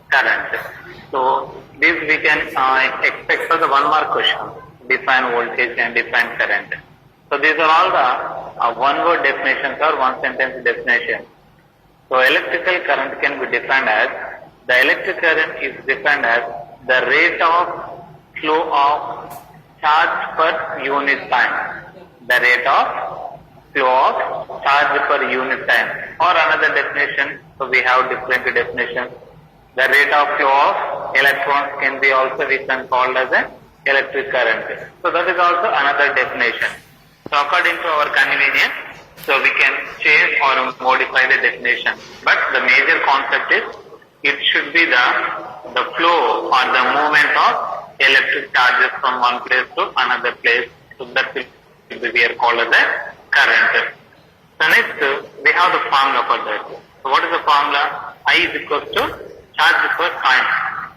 current. So this we can expect for the one more question. Define voltage and define current. So these are all the one word definitions or one sentence definition. So electrical current can be defined as, the electric current is defined as the rate of flow of charge per unit time. The rate of flow of charge per unit time. Or another definition, so we have different definitions. The rate of flow of electrons can be also we can call as an electric current. So that is also another definition. So according to our convenience, so we can change or modify the definition. But the major concept is, it should be the flow or the movement of electric charges from one place to another place. So that will be called as a current. So next we have the formula for that. So what is the formula? I is equals to charge per time.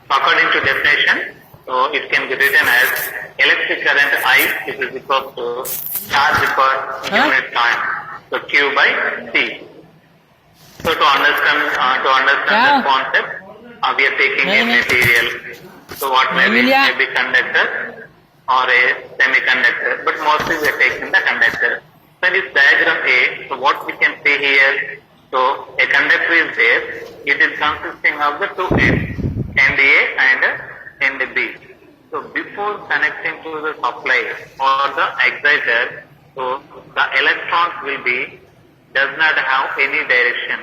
So according to definition, so it can be written as electric current I is equal to charge per unit time. So Q by C. So to understand the concept, we are taking a material. So what maybe conductor or a semiconductor, but mostly we are taking the conductor. So in this diagram A, so what we can see here, so a conductor is there. It is consisting of the two ends, end A and end B. So before connecting to the supply or the exciter, so the electrons does not have any direction.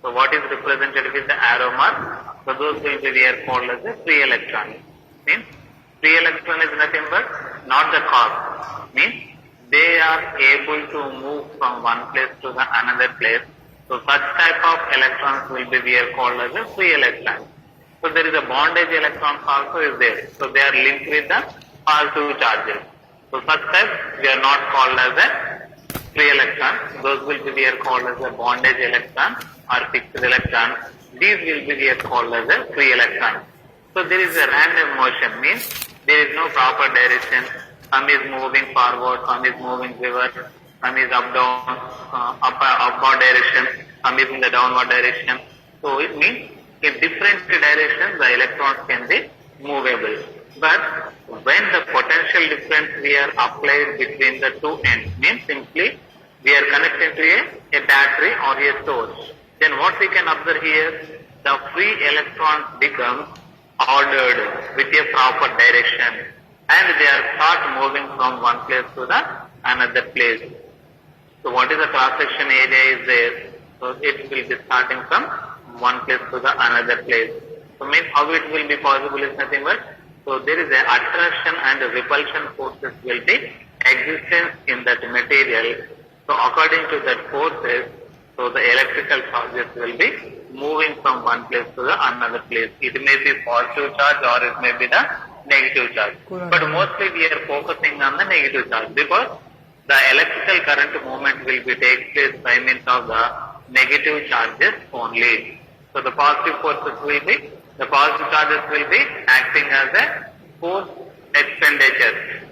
So what is represented with the arrow mark? So those will be called as a free electron. Means free electron is nothing but not the cause. Means they are able to move from one place to the another place. So such type of electrons will be called as a free electron. So there is a bondage electrons also is there. So they are linked with the positive charges. So such types we are not called as a free electron. Those will be called as a bondage electron or fixed electron. These will be called as a free electron. So there is a random motion, means there is no proper direction. Some is moving forward, some is moving reverse, some is up down, upward direction, some is in the downward direction. So it means in different directions the electrons can be movable. But when the potential difference we are applied between the two ends, means simply we are connected to a battery or a source. Then what we can observe here, the free electrons become ordered with a proper direction and they are start moving from one place to the another place. So what is the cross section area is there? So it will be starting from one place to the another place. So means how it will be possible is nothing but, so there is a attraction and repulsion forces will be existence in that material. So according to that forces, so the electrical charges will be moving from one place to the another place. It may be positive charge or it may be the negative charge. But mostly we are focusing on the negative charge because the electrical current movement will be take place by means of the negative charges only. So the positive forces will be, the positive charges will be acting as a force expenditure.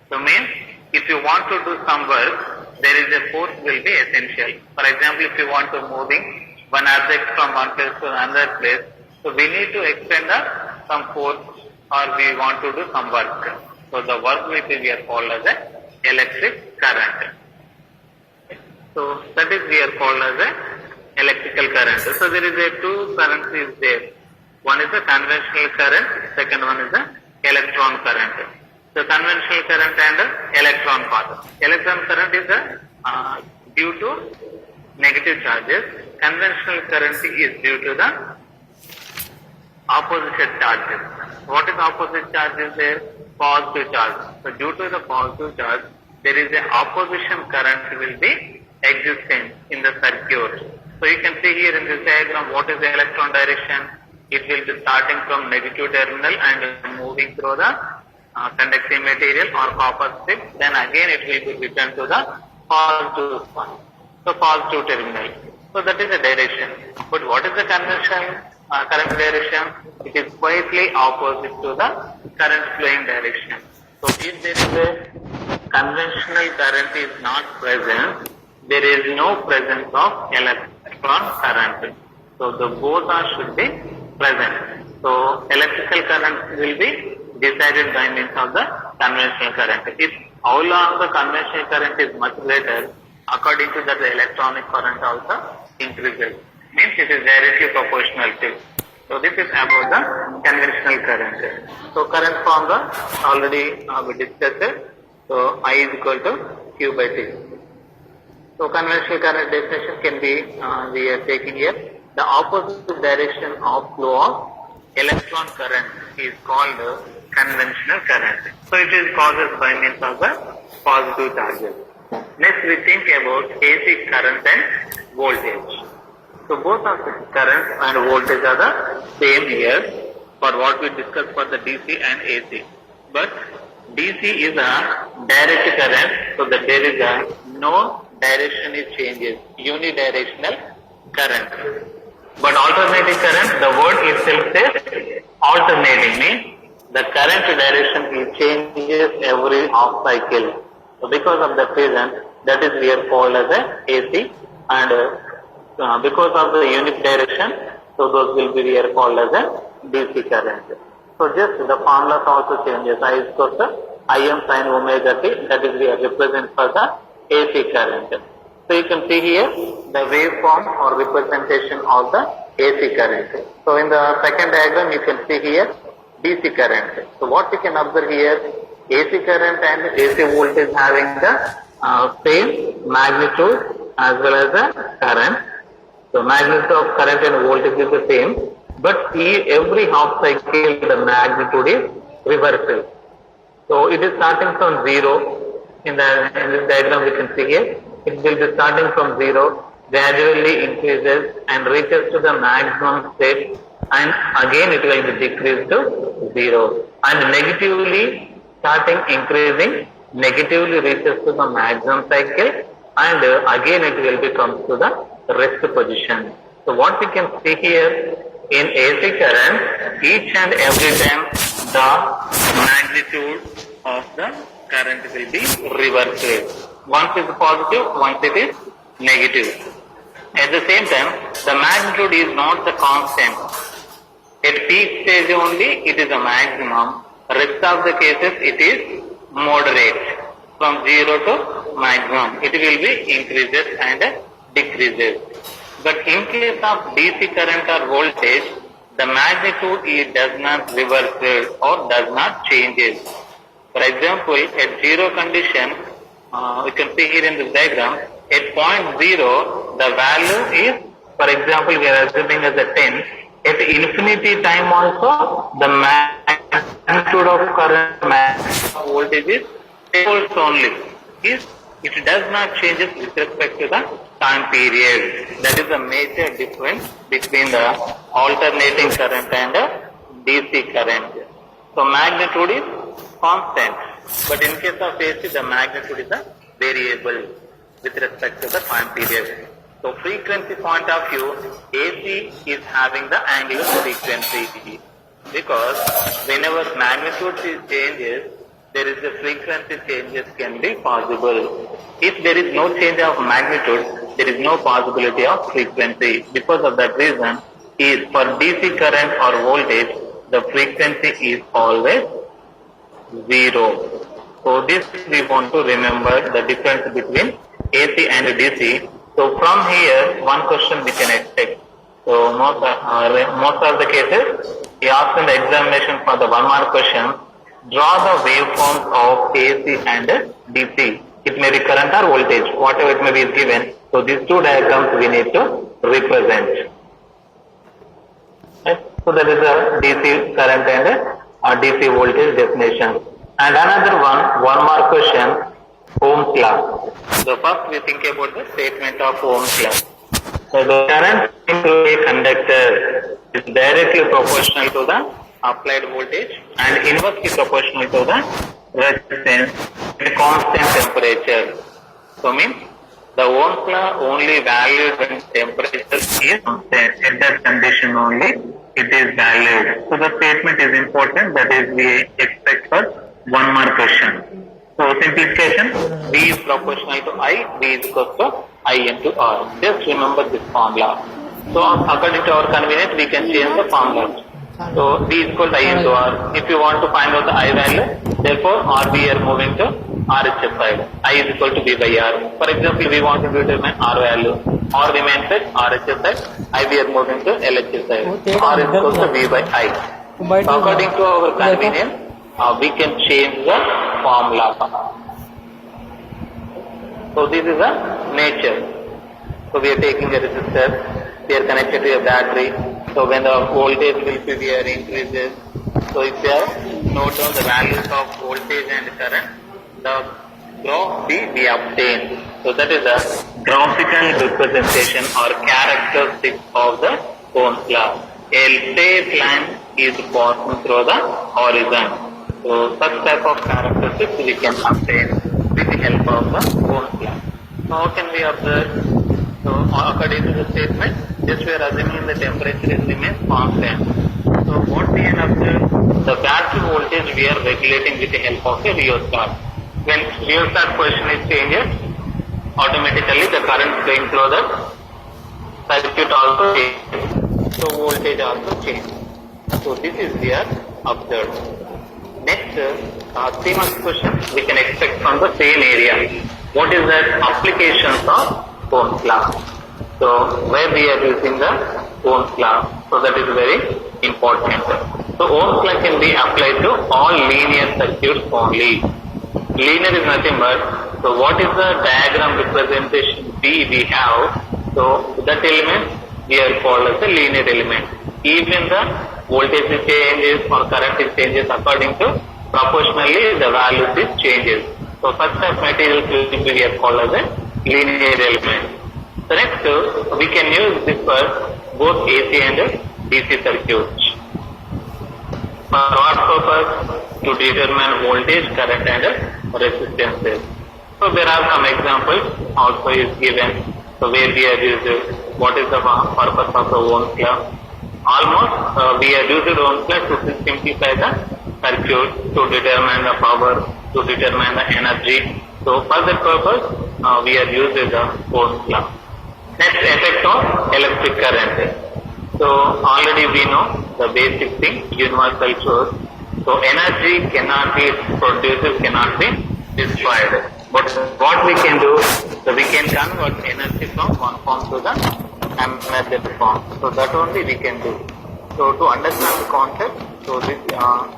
So means if you want to do some work, there is a force will be essential. For example, if you want to moving one object from one place to another place, so we need to expend some force or we want to do some work. So the work will be called as a electric current. So that is we are called as a electrical current. So there is a two currents is there. One is the conventional current, second one is the electron current. So conventional current and electron part. Electron current is due to negative charges. Conventional current is due to the opposite charges. What is opposite charge is there? Positive charge. So due to the positive charge, there is a opposition current will be existing in the circuit. So you can see here in this diagram what is the electron direction. It will be starting from negative terminal and moving through the conducting material or copper strip, then again it will be returned to the positive one. So positive terminal. So that is the direction. But what is the conventional current direction? It is quietly opposite to the current flowing direction. So if there is a conventional current is not present, there is no presence of electron current. So the both are should be present. So electrical current will be decided by means of the conventional current. If how long the conventional current is much greater, according to that the electronic current also increases. Means it is directly proportional to. So this is about the conventional current. So current formula already we discussed. So I is equal to Q by T. So conventional current definition can be we are taking here. The opposite direction of flow of electron current is called conventional current. So it is caused by means of the positive charges. Next we think about AC current and voltage. So both of the current and voltage are the same here for what we discussed for the DC and AC. But DC is a direct current, so that there is a no direction is changes, unidirectional current. But alternating current, the word itself says alternating, means the current direction it changes every half cycle. So because of that reason, that is we are called as a AC, and because of the unique direction, so those will be we are called as a DC current. So just the formulas also changes. I is equal to Im sin omega t, that is we are represent for the AC current. So you can see here the waveform or representation of the AC current. So in the second diagram you can see here DC current. So what we can observe here, AC current and AC voltage having the same magnitude as well as the current. So magnitude of current and voltage is the same, but every half cycle the magnitude is reversal. So it is starting from 0. In this diagram we can see here, it will be starting from 0, gradually increases and reaches to the maximum state, and again it will be decreased to 0, and negatively starting increasing, negatively reaches to the maximum cycle, and again it will become to the rest position. So what we can see here in AC current, each and every time the magnitude of the current will be reversed. Once it is positive, once it is negative. At the same time, the magnitude is not the constant. At peak stage only, it is a maximum. Rest of the cases, it is moderate. From 0 to maximum, it will be increases and decreases. But in case of DC current or voltage, the magnitude it does not reverse or does not changes. For example, at 0 condition, you can see here in this diagram, at point 0, the value is, for example, we are assuming as a 10. At infinity time also, the magnitude of current, magnitude of voltage is 10 volts only. It does not change with respect to the time period. That is the major difference between the alternating current and DC current. So magnitude is constant, but in case of AC, the magnitude is a variable with respect to the time period. So frequency point of view, AC is having the angular frequency, because whenever magnitude changes, there is a frequency changes can be possible. If there is no change of magnitude, there is no possibility of frequency. Because of that reason, is for DC current or voltage, the frequency is always 0. So this we want to remember the difference between AC and DC. So from here, one question we can expect. So most of the cases, he asked in the examination for the 1 mark question, draw the waveforms of AC and DC. It may be current or voltage, whatever it may be is given. So these two diagrams we need to represent. Right? So that is a DC current and a DC voltage definition. And another one more question, Ohm's law. So first we think about the statement of Ohm's law. So the current into a conductor is directly proportional to the applied voltage and inversely proportional to the resistance at constant temperature. So means the Ohm's law only valid when temperature is constant. At that condition only it is valid. So the statement is important, that is we expect for 1 mark question. So simplification, V is proportional to I, V is equal to I into R. Just remember this formula. So according to our convenience we can change the formula. So V is equal to I into R. If you want to find out the I value, therefore R we are moving to RHS side. I is equal to V by R. For example, we want to determine R value. R remains at RHS side. I we are moving to LHS side. R is equal to V by I. So according to our convenience, we can change the formula. So this is a nature. So we are taking a resistor, we are connected to a battery. So when the voltage will be here increases, so if you note down the values of voltage and current, the graph we obtain. So that is a graphical representation or characteristic of the Ohm's law. A straight line is passing through the horizon. So such type of characteristics we can obtain with the help of the Ohm's law. So how can we observe? So according to the statement, just we are assuming the temperature is remains constant. So what we can observe, the battery voltage we are regulating with the help of a rheostat. When rheostat position is changes, automatically the current going through the circuit also changes. So voltage also changes. So this is we are observed. Next, three marks question we can expect from the same area. What is the applications of Ohm's law? So where we are using the Ohm's law, so that is very important. So Ohm's law can be applied to all linear circuits only. Linear is nothing but, so what is the diagram representation B we have, so that element we are called as a linear element. Even the voltage changes or current is changes according to proportionally the values is changes. So such type materials will be called as a linear element. So next, we can use this for both AC and DC circuits. For what purpose? To determine voltage, current and resistances. So there are some examples also is given. So where we have used what is the purpose of the Ohm's law. Almost we have used Ohm's law to simplify the circuit, to determine the power, to determine the energy. So for that purpose we have used the Ohm's law. Next, effect of electric current. So already we know the basic thing, universal truth. So energy cannot be produced, cannot be destroyed. But what we can do, so we can convert energy from one form to the another form. So that only we can do. So to understand the concept, so this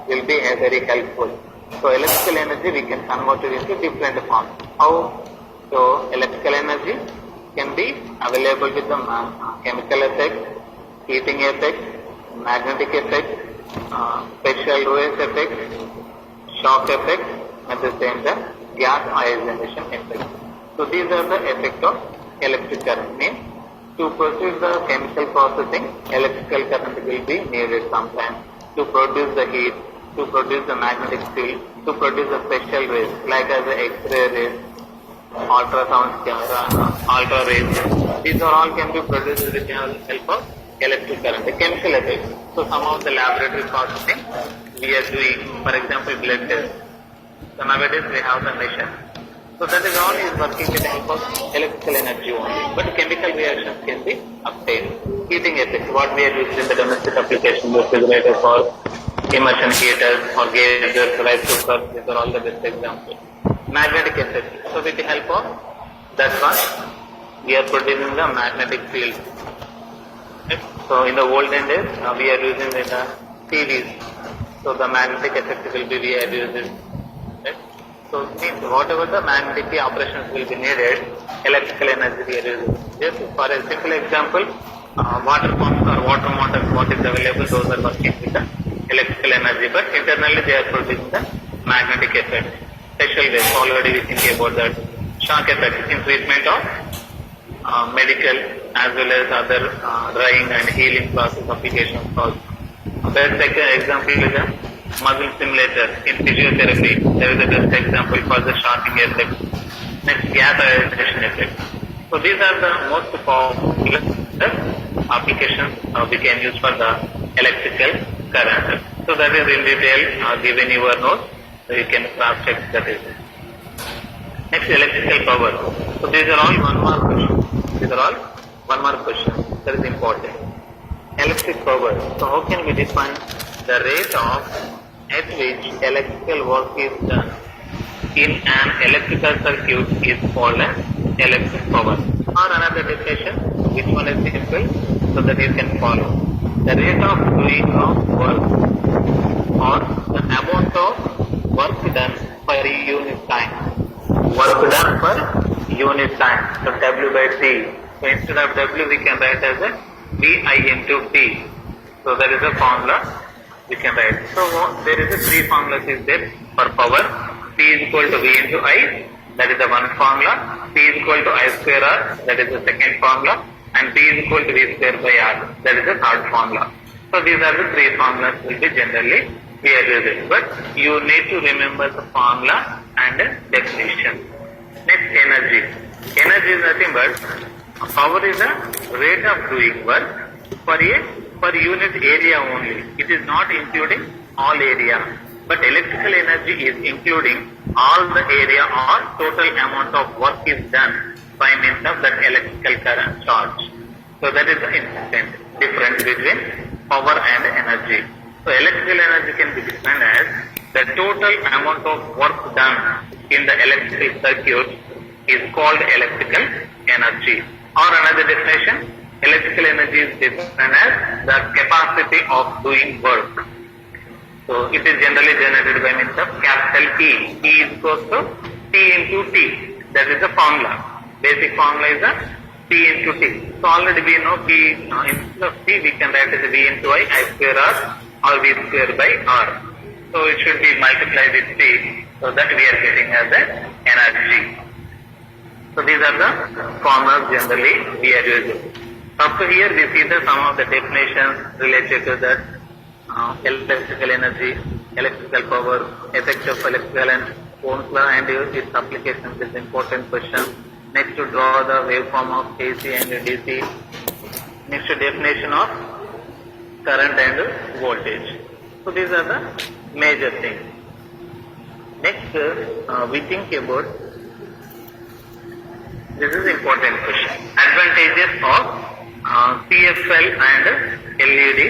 will be very helpful. So electrical energy we can convert it into different forms. How? So electrical energy can be available with the chemical effect, heating effect, magnetic effect, special Lewis effect, shock effect, at the same time gas ionization effect. So these are the effects of electric current. Means to proceed the chemical processing, electrical current will be needed sometimes to produce the heat, to produce the magnetic field, to produce the special rays like as the X-ray rays, ultrasound camera, ultra rays. These are all can be produced with the help of electric current. The chemical effects. So some of the laboratory processing we are doing, for example, blood test. So nowadays we have the machine. So that is all is working with the help of electrical energy only. But chemical reactions can be obtained. Heating effects, what we are using in the domestic application, refrigerators or immersion heaters or geysers, rice cookers, these are all the best examples. Magnetic effects. So with the help of that one, we are producing the magnetic field. Right? So in the olden days, we are using the TVs. So the magnetic effect will be we are using. Right? So means whatever the magnetic operations will be needed, electrical energy we are using. Just for a simple example, water pumps or water motors, what is available, those are working with the electrical energy, but internally they are producing the magnetic effect. Special ways, already we think about that. Shock effect in treatment of medical as well as other drying and healing process applications also. Best example is a muscle simulator in physiotherapy. There is a best example for the shocking effect. Next, gas ionization effect. So these are the most popular applications we can use for the electrical current. So that is in detail given in your notes. So you can cross check that is. Next, electrical power. So these are all one mark questions. These are all one mark questions. That is important. electric power. So how can we define the rate of at which electrical work is done in an electrical circuit is called as electric power? Or another definition, which one is simple, so that you can follow. The rate of doing of work or the amount of work done per unit time. Work done per unit time. So W by T. So instead of W we can write as a VI into T. So that is a formula we can write. So there is a three formulas is there for power. P is equal to V into I. That is the one formula. P is equal to I square R. That is the second formula. And P is equal to V square by R. That is the third formula. So these are the three formulas will be generally we are using. But you need to remember the formula and definition. Next, energy. Energy is nothing but power is the rate of doing work per unit area only. It is not including all area. But electrical energy is including all the area or total amount of work is done by means of that electrical current charge. So that is the important difference between power and energy. So electrical energy can be defined as the total amount of work done in the electrical circuit is called electrical energy. Or another definition, electrical energy is defined as the capacity of doing work. So it is generally generated by means of capital E. E is equal to T into T. That is the formula. Basic formula is the P into T. So already we know P instead of T we can write as V into I square R or V square by R. So it should be multiplied with T, so that we are getting as a energy. So these are the formulas generally we are using. Up to here we see the some of the definitions related to that electrical energy, electrical power, effect of electrical and Ohm's law and its applications is important question. Next to draw the waveform of AC and DC. Next to definition of current and voltage. So these are the major things. Next we think about, this is important question, advantages of CFL and LED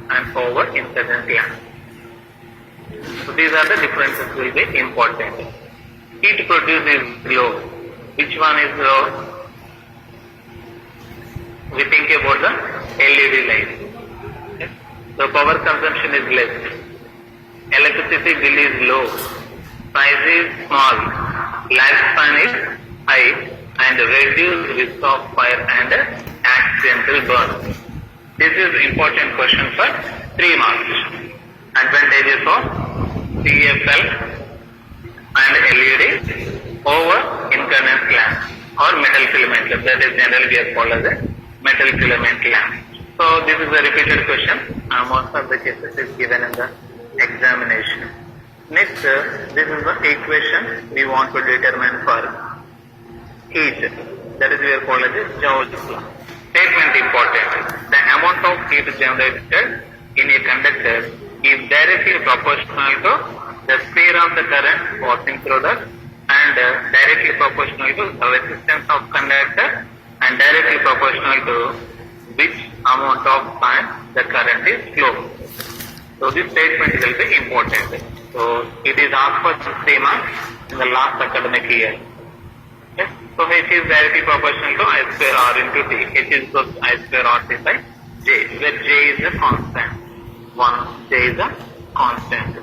and power incident lamp. So these are the differences will be important. Heat produces glow. Which one is glow? We think about the LED light. Okay. So power consumption is less. Electricity bill is low. Size is small. Lifespan is high and reduced risk of fire and accidental burn. This is important question for 3 marks. Advantages of CFL and LED over incandescent lamp or metal filament lamp. That is generally we are called as a metal filament lamp. So this is a repeated question. Most of the cases is given in the examination. Next, this is the equation we want to determine for heat. That is we are called as a Joule's law. Statement important. The amount of heat generated in a conductor is directly proportional to the speed of the current passing through the and directly proportional to the resistance of conductor and directly proportional to which amount of time the current is flow. So this statement will be important. So it is asked for 3 marks in the last academic year. Okay. So H is directly proportional to I square R into T. H is equal to I square R by J, where J is a constant. J is a constant.